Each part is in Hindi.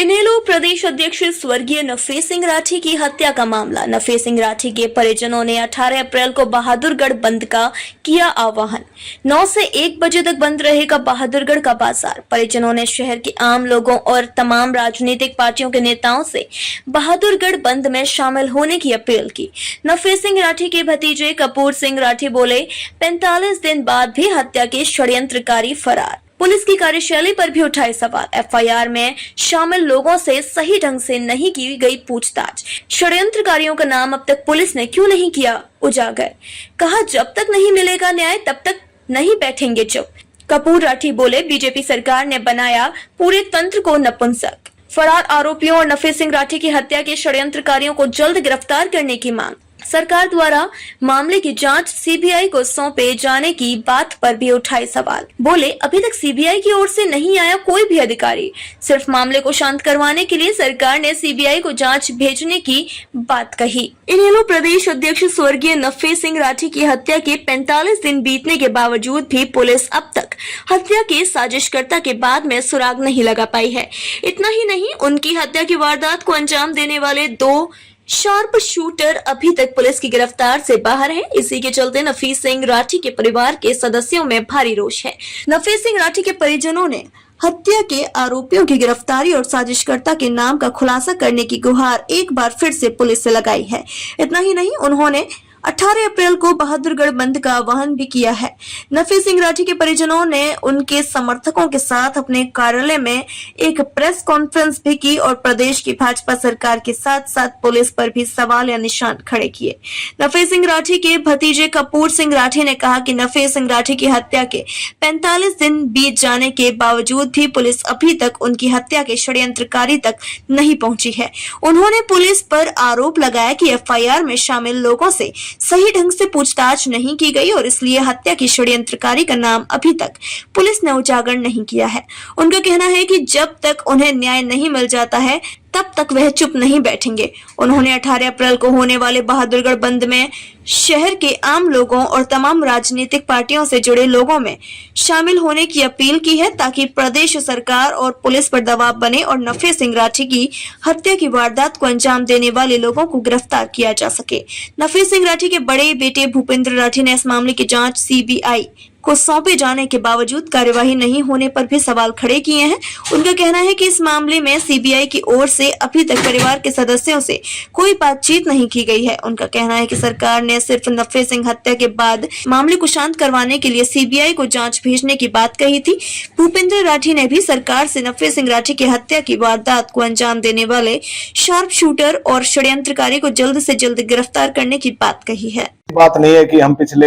इनेलो प्रदेश अध्यक्ष स्वर्गीय नफे सिंह राठी की हत्या का मामला। नफे सिंह राठी के परिजनों ने 18 अप्रैल को बहादुरगढ़ बंद का किया आह्वान। 9 से 1 बजे तक बंद रहेगा बहादुरगढ़ का बाजार। परिजनों ने शहर के आम लोगों और तमाम राजनीतिक पार्टियों के नेताओं से बहादुरगढ़ बंद में शामिल होने की अपील की। नफे सिंह राठी के भतीजे कपूर सिंह राठी बोले, 45 दिन बाद भी हत्या के षड्यंत्रकारी फरार। पुलिस की कार्यशैली पर भी उठाए सवाल। एफआईआर में शामिल लोगों से सही ढंग से नहीं की गई पूछताछ। षड्यंत्रकारियों का नाम अब तक पुलिस ने क्यों नहीं किया उजागर। कहा, जब तक नहीं मिलेगा न्याय तब तक नहीं बैठेंगे चुप। कपूर राठी बोले, बीजेपी सरकार ने बनाया पूरे तंत्र को नपुंसक। फरार आरोपियों और नफे सिंह राठी की हत्या के षड्यंत्रकारियों को जल्द गिरफ्तार करने की मांग। सरकार द्वारा मामले की जांच सीबीआई को सौंपे जाने की बात पर भी उठाए सवाल। बोले, अभी तक सीबीआई की ओर से नहीं आया कोई भी अधिकारी। सिर्फ मामले को शांत करवाने के लिए सरकार ने सीबीआई को जांच भेजने की बात कही। इनेलो प्रदेश अध्यक्ष स्वर्गीय नफे सिंह राठी की हत्या के 45 दिन बीतने के बावजूद भी पुलिस अब तक हत्या के साजिशकर्ता के बाद में सुराग नहीं लगा पाई है। इतना ही नहीं, उनकी हत्या की वारदात को अंजाम देने वाले 2 शार्प शूटर अभी तक पुलिस की गिरफ्तार से बाहर हैं। इसी के चलते नफे सिंह राठी के परिवार के सदस्यों में भारी रोष है। नफे सिंह राठी के परिजनों ने हत्या के आरोपियों की गिरफ्तारी और साजिशकर्ता के नाम का खुलासा करने की गुहार एक बार फिर से पुलिस से लगाई है। इतना ही नहीं, उन्होंने 18 अप्रैल को बहादुरगढ़ बंद का आह्वान भी किया है। नफे सिंह राठी के परिजनों ने उनके समर्थकों के साथ अपने कार्यालय में एक प्रेस कॉन्फ्रेंस भी की और प्रदेश की भाजपा सरकार के साथ साथ पुलिस पर भी सवाल या निशान खड़े किए। नफे सिंह राठी के भतीजे कपूर सिंह राठी ने कहा कि नफे सिंह राठी की हत्या के 45 दिन बीत जाने के बावजूद भी पुलिस अभी तक उनकी हत्या के षड्यंत्रकारी तक नहीं पहुंची है। उन्होंने पुलिस पर आरोप लगाया कि एफआईआर में शामिल लोगों से सही ढंग से पूछताछ नहीं की गई और इसलिए हत्या की षड्यंत्रकारी का नाम अभी तक पुलिस ने उजागर नहीं किया है। उनका कहना है कि जब तक उन्हें न्याय नहीं मिल जाता है तब तक वह चुप नहीं बैठेंगे। उन्होंने 18 अप्रैल को होने वाले बहादुरगढ़ बंद में शहर के आम लोगों और तमाम राजनीतिक पार्टियों से जुड़े लोगों में शामिल होने की अपील की है ताकि प्रदेश सरकार और पुलिस पर दबाव बने और नफे सिंह राठी की हत्या की वारदात को अंजाम देने वाले लोगों को गिरफ्तार किया जा सके। नफे सिंह राठी के बड़े बेटे भूपेंद्र राठी ने इस मामले की जांच सीबीआई को सौंपे जाने के बावजूद कार्यवाही नहीं होने पर भी सवाल खड़े किए हैं। उनका कहना है कि इस मामले में सीबीआई की ओर से अभी तक परिवार के सदस्यों से कोई बातचीत नहीं की गई है। उनका कहना है कि सरकार ने सिर्फ नफे सिंह हत्या के बाद मामले को शांत करवाने के लिए सीबीआई को जांच भेजने की बात कही थी। भूपेंद्र राठी ने भी सरकार से नफे सिंह राठी की हत्या की वारदात को अंजाम देने वाले शार्प शूटर और षड्यंत्रकारी को जल्द से जल्द गिरफ्तार करने की बात कही है। बात नहीं है कि हम पिछले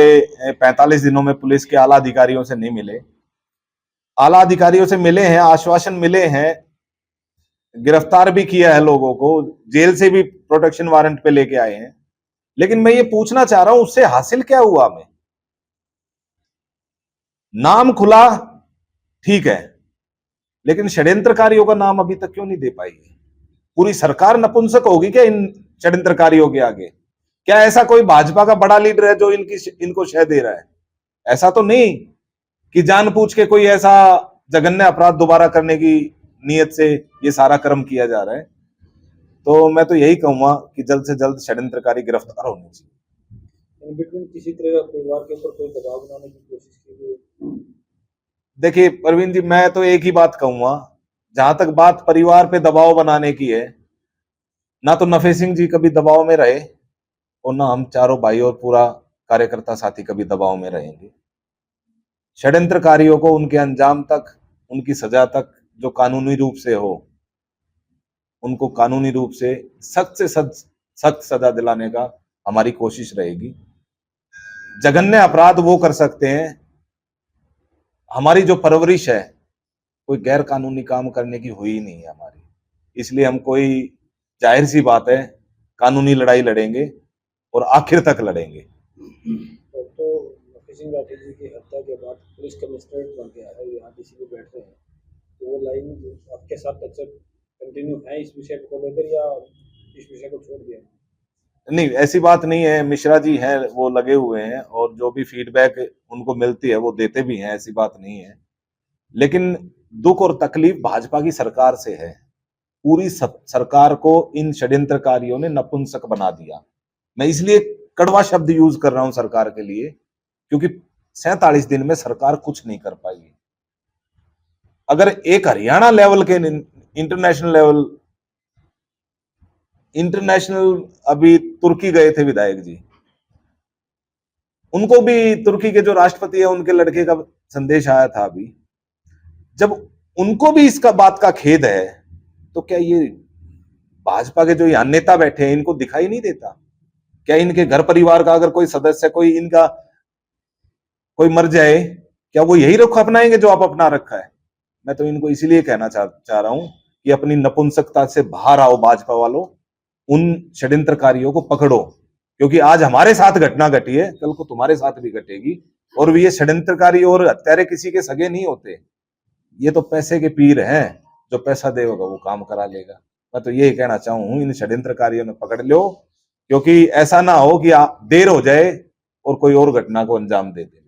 45 दिनों में पुलिस के आला अधिकारियों से नहीं मिले। आला अधिकारियों से मिले हैं, आश्वासन मिले हैं, गिरफ्तार भी किया है लोगों को, जेल से भी प्रोटेक्शन वारंट पे लेके आए हैं। लेकिन मैं ये पूछना चाह रहा हूं, उससे हासिल क्या हुआ? हमें नाम खुला, ठीक है, लेकिन षड्यंत्रकारियों का नाम अभी तक क्यों नहीं दे पाई? पूरी सरकार नपुंसक होगी क्या इन षड्यंत्रकारियों के आगे? क्या ऐसा कोई भाजपा का बड़ा लीडर है जो इनको शह दे रहा है? ऐसा तो नहीं कि जानबूझ के कोई ऐसा जघन्य अपराध दोबारा करने की नीयत से ये सारा कर्म किया जा रहा है। तो मैं तो यही कहूंगा कि जल्द से जल्द षड्यंत्रकारी गिरफ्तार होने चाहिए। बिटवीन किसी तरह परिवार के ऊपर कोई दबाव बनाने की कोशिश की गई? देखिए प्रवीण जी, मैं तो एक ही बात कहूंगा, जहां तक बात परिवार पे दबाव बनाने की है, ना तो नफे सिंह जी कभी दबाव में रहे और ना हम चारों भाई और पूरा कार्यकर्ता साथी कभी दबाव में रहेंगे। षड्यंत्रकारियों को उनके अंजाम तक, उनकी सजा तक जो कानूनी रूप से हो, उनको कानूनी रूप से सख्त सजा दिलाने का हमारी कोशिश रहेगी। जघन्य अपराध वो कर सकते हैं, हमारी जो परवरिश है कोई गैर कानूनी काम करने की हुई नहीं है हमारी, इसलिए हम कोई, जाहिर सी बात है, कानूनी लड़ाई लड़ेंगे और आखिर तक लड़ेंगे। तो नफे सिंह राठी जी की हत्या के बाद पुलिस कमिश्नरेट बन गया है, यहाँ डीसी पे बैठ रहे हैं, तो वो लाइन आपके साथ कंटिन्यू है इस विषय को लेकर या इस विषय को छोड़ दिया? नहीं, ऐसी बात नहीं है। मिश्रा जी हैं, वो लगे हुए हैं और जो भी फीडबैक उनको मिलती है वो देते भी हैं, ऐसी बात नहीं है। लेकिन दुख और तकलीफ भाजपा की सरकार से है। पूरी सरकार को इन षड्यंत्रकारियों ने नपुंसक बना दिया। मैं इसलिए कड़वा शब्द यूज कर रहा हूं सरकार के लिए, क्योंकि 47 दिन में सरकार कुछ नहीं कर पाई। अगर एक हरियाणा लेवल के इंटरनेशनल अभी तुर्की गए थे विधायक जी, उनको भी तुर्की के जो राष्ट्रपति है उनके लड़के का संदेश आया था अभी, जब उनको भी इसका बात का खेद है, तो क्या ये भाजपा के जो यहाँ नेता बैठे हैं इनको दिखाई नहीं देता? क्या इनके घर परिवार का अगर कोई सदस्य, कोई इनका कोई मर जाए, क्या वो यही रुख अपनाएंगे जो आप अपना रखा है? मैं तो इनको इसीलिए कहना चाह रहा हूं कि अपनी नपुंसकता से बाहर आओ भाजपा वालों, उन षड्यंत्रकारियों को पकड़ो, क्योंकि आज हमारे साथ घटना घटी है, कल को तुम्हारे साथ भी घटेगी। और ये षड्यंत्रकारी और हत्यारे किसी के सगे नहीं होते, ये तो पैसे के पीर हैं, जो पैसा देगा वो काम करा लेगा। मैं तो यही कहना चाहूँ, इन षड्यंत्रकारियों ने पकड़ लो, क्योंकि ऐसा ना हो कि देर हो जाए और कोई और घटना को अंजाम दे दे।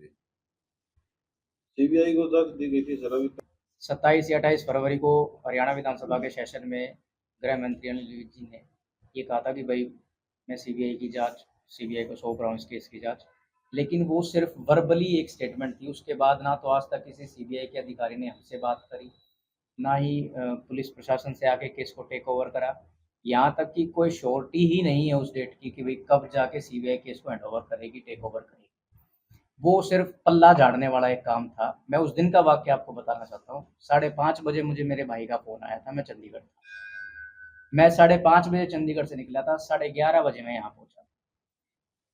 सीबीआई को तक दी गई थी सर अभी 27 या 28 फरवरी को हरियाणा विधानसभा के सेशन में गृह मंत्री अनिल विज जी ने ये कहा था कि भाई मैं सीबीआई को सौंप रहा हूँ इस केस की जांच, लेकिन वो सिर्फ वर्बली एक स्टेटमेंट थी। उसके बाद ना तो आज तक किसी सीबीआई के अधिकारी ने हमसे बात करी, ना ही पुलिस प्रशासन से आके केस को टेक ओवर करा। यहाँ तक कि कोई श्योरिटी ही नहीं है उस डेट की कि भाई कब जाके सीबीआई केस को हैंड ओवर करेगी, टेक ओवर करेगी। वो सिर्फ पल्ला झाड़ने वाला एक काम था। मैं उस दिन का वाक्य आपको बताना चाहता हूँ। 5:30 बजे मुझे मेरे भाई का फ़ोन आया था, मैं चंडीगढ़ था। मैं 5:30 बजे चंडीगढ़ से निकला था, 11:30 बजे मैं यहाँ पहुँचा।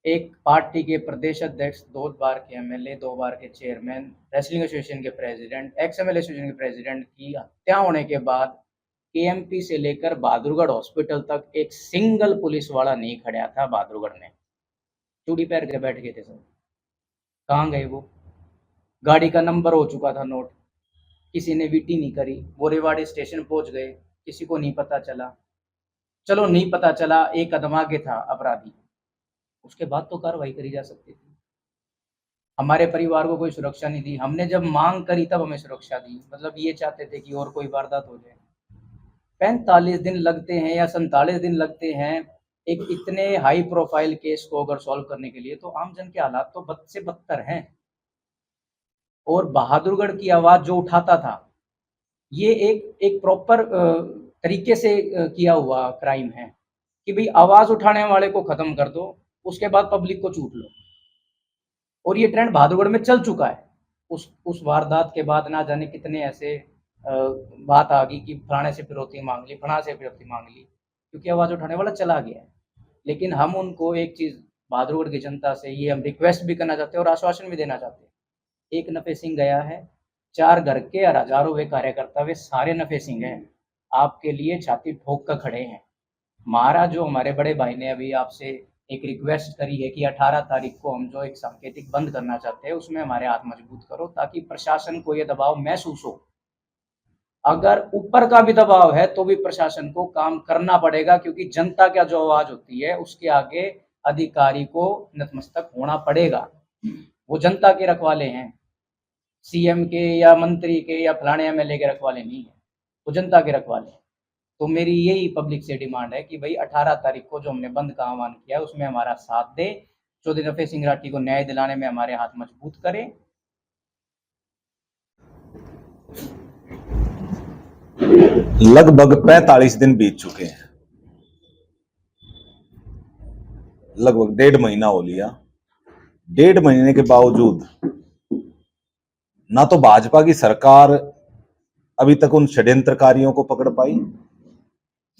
एक पार्टी के प्रदेश अध्यक्ष, 2 बार के एमएलए, 2 बार के चेयरमैन, रेसलिंग एसोसिएशन के प्रेसिडेंट, एक्सएमएल एसोसिएशन के प्रेसिडेंट की हत्या होने के बाद केएमपी से लेकर बहादुरगढ़ हॉस्पिटल तक एक सिंगल पुलिस वाला नहीं खड़ा था। बहादुरगढ़ में चूड़ी पैर के बैठ गए थे सब। कहाँ गए वो? गाड़ी का नंबर हो चुका था नोट, किसी ने वीटी नहीं करी। वो रेवाड़ी स्टेशन पहुंच गए, किसी को नहीं पता चला। चलो नहीं पता चला, एक कदम आगे था अपराधी, उसके बाद तो कार्रवाई करी जा सकती थी। हमारे परिवार को कोई सुरक्षा नहीं दी। हमने जब मांग करी तब हमें सुरक्षा दी। मतलब ये चाहते थे कि और कोई वारदात हो जाए। 45 दिन लगते हैं या 47 दिन लगते हैं एक इतने हाई प्रोफाइल केस को अगर सॉल्व करने के लिए, तो आमजन के हालात तो बद से बदतर हैं। और बहादुरगढ़ की आवाज जो उठाता था, ये एक प्रॉपर तरीके से किया हुआ क्राइम है कि भाई आवाज उठाने वाले को खत्म कर दो, उसके बाद पब्लिक को चूट लो। और ये ट्रेंड बहादुरगढ़ में चल चुका है। उस वारदात के बाद ना जाने कितने ऐसे बात आ गई कि फलाने से फिरौती मांग ली, फलाने से फिरौती मांग ली, क्योंकि आवाज उठाने वाला चला गया है। लेकिन हम उनको एक चीज बहादुरगढ़ की जनता से ये हम रिक्वेस्ट भी करना चाहते हैं और आश्वासन भी देना चाहते हैं। एक नफे सिंह गया है, 4 घर के और हजारों वे कार्यकर्ता, वे सारे नफे सिंह हैं, आपके लिए छाती ठोक कर खड़े हैं। हमारा जो हमारे बड़े भाई ने अभी आपसे एक रिक्वेस्ट करी है कि 18 तारीख को हम जो एक सांकेतिक बंद करना चाहते हैं, उसमें हमारे हाथ मजबूत करो, ताकि प्रशासन को ये दबाव महसूस हो। अगर ऊपर का भी दबाव है तो भी प्रशासन को काम करना पड़ेगा, क्योंकि जनता का जो आवाज होती है उसके आगे अधिकारी को नतमस्तक होना पड़ेगा। वो जनता के रखवाले हैं, सीएम के या मंत्री के या फलाने एमएलए के रखवाले नहीं है, वो जनता के रखवाले हैं। तो मेरी यही पब्लिक से डिमांड है कि भाई 18 तारीख को जो हमने बंद का आह्वान किया है उसमें हमारा साथ दे, चौधरी नफे सिंह राठी को न्याय दिलाने में हमारे हाथ मजबूत करें। लगभग 45 दिन बीत चुके हैं, लगभग 1.5 महीना हो लिया। 1.5 महीने के बावजूद ना तो भाजपा की सरकार अभी तक उन षड्यंत्रकारियों को पकड़ पाई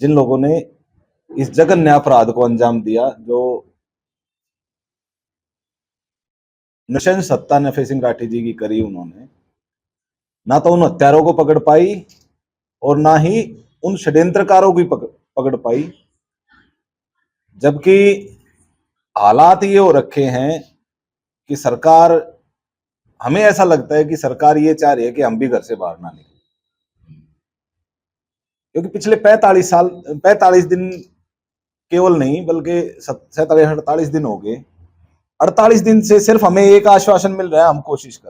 जिन लोगों ने इस जघन्य अपराध को अंजाम दिया, जो नृशंस हत्या नफे सिंह राठी जी की करी उन्होंने। ना तो उन हत्यारों को पकड़ पाई और ना ही उन षड्यंत्रकारों की पकड़ पाई। जबकि हालात ये हो रखे हैं कि सरकार, हमें ऐसा लगता है कि सरकार ये चाह रही है कि हम भी घर से बाहर ना निकलें, क्योंकि पिछले 45 दिन केवल नहीं बल्कि 47-48 दिन हो गए। 48 दिन से सिर्फ हमें एक आश्वासन मिल रहा है, हम कोशिश कर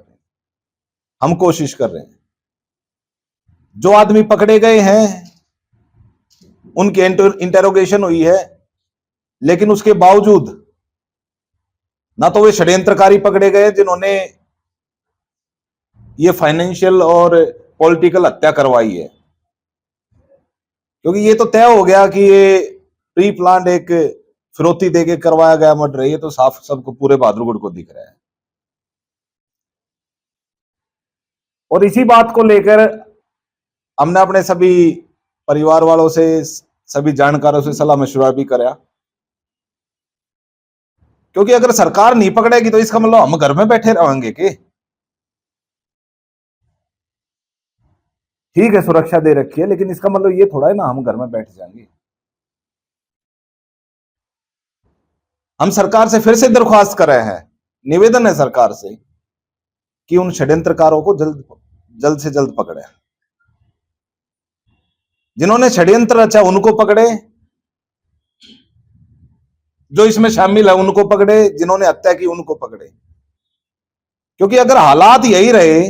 रहे हैं। जो आदमी पकड़े गए हैं उनकी इंटेरोगेशन हुई है, लेकिन उसके बावजूद ना तो वे षड्यंत्रकारी पकड़े गए जिन्होंने ये फाइनेंशियल और पॉलिटिकल हत्या करवाई है, क्योंकि ये तो तय हो गया कि ये प्री प्लान एक फिरौती देके करवाया गया मर्डर है। ये तो साफ सबको पूरे बहादुरगढ़ को दिख रहा है। और इसी बात को लेकर हमने अपने सभी परिवार वालों से, सभी जानकारों से सलाह मशवरा भी करा, क्योंकि अगर सरकार नहीं पकड़ेगी तो इसका मतलब हम घर में बैठे रहेंगे कि? ठीक है, सुरक्षा दे रखी है, लेकिन इसका मतलब ये थोड़ा है ना हम घर में बैठ जाएंगे। हम सरकार से फिर से दरख्वास्त कर रहे हैं, निवेदन है सरकार से कि उन षड्यंत्रकारों को जल्द से जल्द पकड़े, जिन्होंने षड्यंत्र रचा उनको पकड़े, जो इसमें शामिल है उनको पकड़े, जिन्होंने हत्या की उनको पकड़े। क्योंकि अगर हालात यही रहे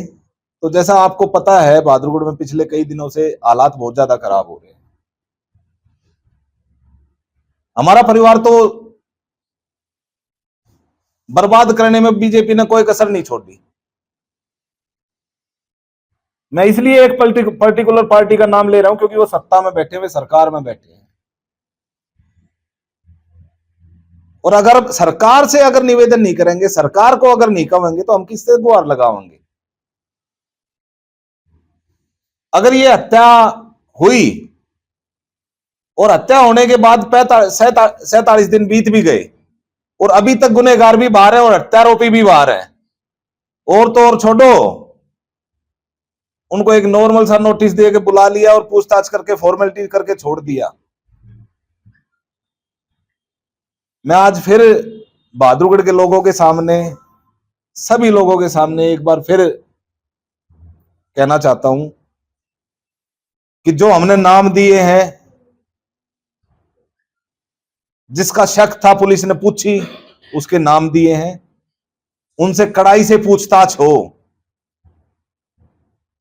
तो जैसा आपको पता है बहादुरगढ़ में पिछले कई दिनों से हालात बहुत ज्यादा खराब हो रहे हैं। हमारा परिवार तो बर्बाद करने में बीजेपी ने कोई कसर नहीं छोड़ी। मैं इसलिए एक पर्टिकुलर पार्टी का नाम ले रहा हूं क्योंकि वो सत्ता में बैठे हुए, सरकार में बैठे हैं। और अगर सरकार से अगर निवेदन नहीं करेंगे, सरकार को अगर नहीं कहेंगे, तो हम किससे गुहार लगाएंगे? अगर ये हत्या हुई और हत्या होने के बाद 47 दिन बीत भी गए और अभी तक गुनहगार भी बाहर है और हत्यारोपी भी बाहर है, और तो और छोड़ो, उनको एक नॉर्मल सा नोटिस दे के बुला लिया और पूछताछ करके फॉर्मेलिटी करके छोड़ दिया। मैं आज फिर बहादुरगढ़ के लोगों के सामने, सभी लोगों के सामने एक बार फिर कहना चाहता हूं कि जो हमने नाम दिए हैं, जिसका शक था पुलिस ने पूछी, उसके नाम दिए हैं, उनसे कड़ाई से पूछताछ हो।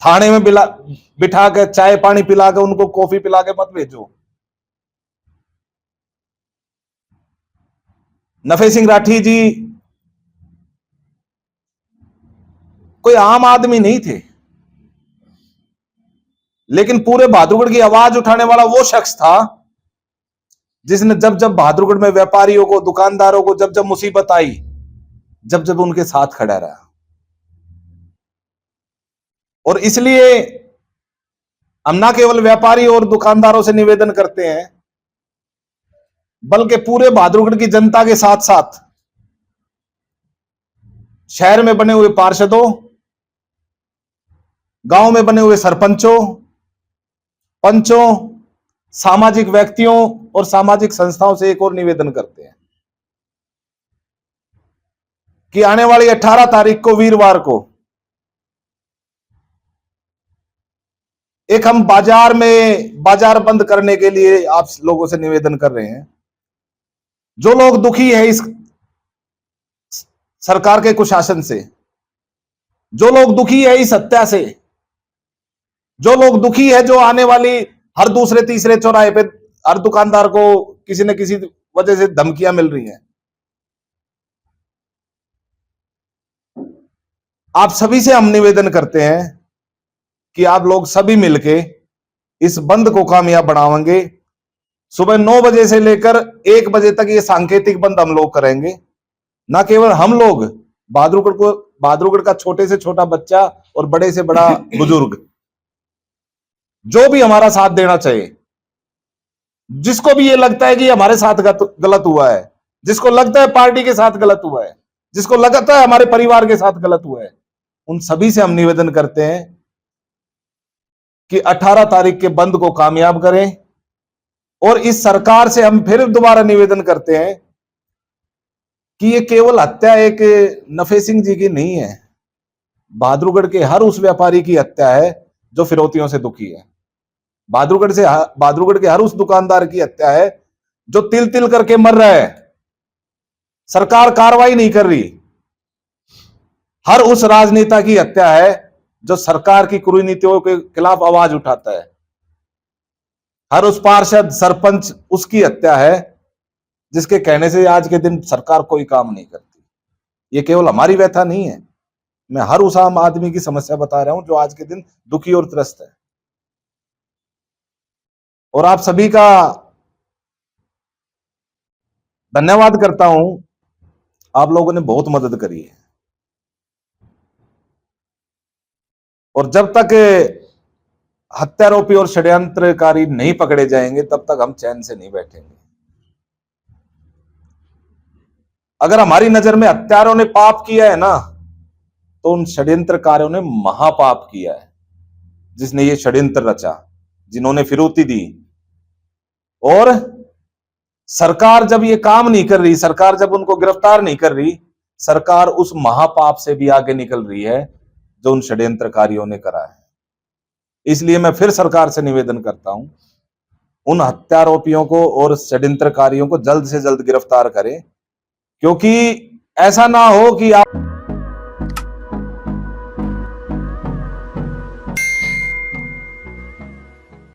थाने में बिठा के चाय पानी पिला के, उनको कॉफी पिला के मत भेजो। नफे सिंह राठी जी कोई आम आदमी नहीं थे, लेकिन पूरे बहादुरगढ़ की आवाज उठाने वाला वो शख्स था जिसने जब जब बहादुरगढ़ में व्यापारियों को, दुकानदारों को जब जब मुसीबत आई, जब जब उनके साथ खड़ा रहा। और इसलिए हम ना केवल व्यापारी और दुकानदारों से निवेदन करते हैं, बल्कि पूरे बहादुरगढ़ की जनता के साथ साथ शहर में बने हुए पार्षदों, गांव में बने हुए सरपंचों, पंचों, सामाजिक व्यक्तियों और सामाजिक संस्थाओं से एक और निवेदन करते हैं कि आने वाली 18 तारीख को, वीरवार को, एक हम बाजार बंद करने के लिए आप लोगों से निवेदन कर रहे हैं। जो लोग दुखी है इस सरकार के कुशासन से, जो लोग दुखी है इस हत्या से, जो लोग दुखी है जो आने वाली हर दूसरे तीसरे चौराहे पे हर दुकानदार को किसी न किसी वजह से धमकियां मिल रही हैं, आप सभी से हम निवेदन करते हैं कि आप लोग सभी मिलके इस बंद को कामयाब बनाएंगे। सुबह 9 बजे से लेकर 1 बजे तक ये सांकेतिक बंद हम लोग करेंगे। ना केवल हम लोग, बहादुरगढ़ का छोटे से छोटा बच्चा और बड़े से बड़ा बुजुर्ग, जो भी हमारा साथ देना चाहिए, जिसको भी ये लगता है कि हमारे साथ गलत हुआ है, जिसको लगता है पार्टी के साथ गलत हुआ है, जिसको लगता है हमारे परिवार के साथ गलत हुआ है, उन सभी से हम निवेदन करते हैं कि 18 तारीख के बंद को कामयाब करें। और इस सरकार से हम फिर दोबारा निवेदन करते हैं कि ये केवल हत्या एक नफे सिंह जी की नहीं है, बहादुरगढ़ के हर उस व्यापारी की हत्या है जो फिरौतियों से दुखी है। बहादुरगढ़ के हर उस दुकानदार की हत्या है जो तिल तिल करके मर रहा है, सरकार कार्रवाई नहीं कर रही। हर उस राजनेता की हत्या है जो सरकार की कुरीनीतियों के खिलाफ आवाज उठाता है। हर उस पार्षद सरपंच उसकी हत्या है जिसके कहने से आज के दिन सरकार कोई काम नहीं करती। ये केवल हमारी व्यथा नहीं है, मैं हर उस आम आदमी की समस्या बता रहा हूं जो आज के दिन दुखी और त्रस्त है। और आप सभी का धन्यवाद करता हूं, आप लोगों ने बहुत मदद करी है। और जब तक हत्यारोपी और षड्यंत्रकारी नहीं पकड़े जाएंगे तब तक हम चैन से नहीं बैठेंगे। अगर हमारी नजर में हत्यारों ने पाप किया है ना, तो उन षड्यंत्रकारियों ने महापाप किया है। जिसने ये षड्यंत्र रचा, जिन्होंने फिरौती दी, और सरकार जब ये काम नहीं कर रही, सरकार जब उनको गिरफ्तार नहीं कर रही, सरकार उस महापाप से भी आगे निकल रही है जो उन षड्यंत्रकारियों ने करा है। इसलिए मैं फिर सरकार से निवेदन करता हूं, उन हत्यारोपियों को और षड्यंत्रकारियों को जल्द से जल्द गिरफ्तार करें, क्योंकि ऐसा ना हो कि आप